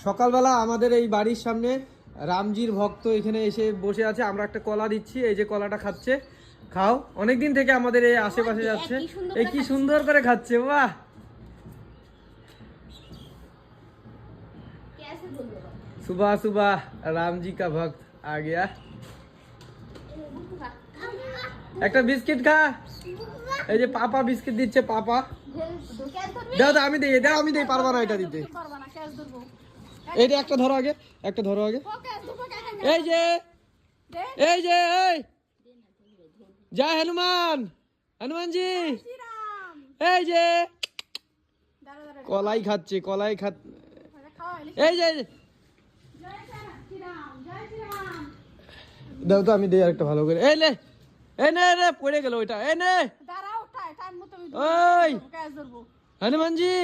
সকালবেলা আমাদের এই বাড়ির সামনে রামজির ভক্ত এখানে এসে বসে আছে, আমরা একটা কলা দিচ্ছি, এই যে কলাটা খাচ্ছে, খাও। অনেকদিন থেকে আমাদের এই আশেপাশে যাচ্ছে, এই কি সুন্দর করে খাচ্ছে, বাহ। सुबह सुबह राम जी का भक्त आ गया। একটা বিস্কিট খা, এই যে পাপা বিস্কিট দিচ্ছে, পাপা দাও দাও, আমি দেই, দাও আমি দেই, পারবা না এটা দিতে। এইটা একটা ধরো আগে, একটা ধরো আগে, এই যে এই যে এই জয় হনুমান, হনুমানজি, এই যে কলাই খাচ্ছে, কলাই খা, এই যে দাও তো আমি দেই আরেকটা ভালো করে, এই নে, এই নে রে, পড়ে গেল ওইটা, এই নে, ওই হনুমানজি,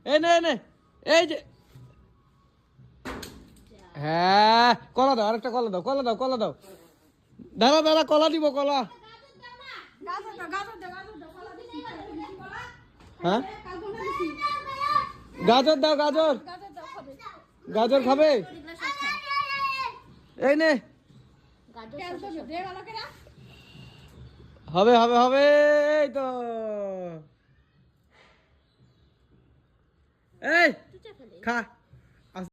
এই নে নে, এই যে, হ্যাঁ কলা দাও, আরেকটা কলা দাও, কলা দাও, কলা দাও, দাঁড়া দাঁড়া, কলা দিব, কলা, হ্যাঁ গাজর দাও, গাজর, গাজর খাবে, এই নে, হবে হবে হবে, এই তো, এই খা।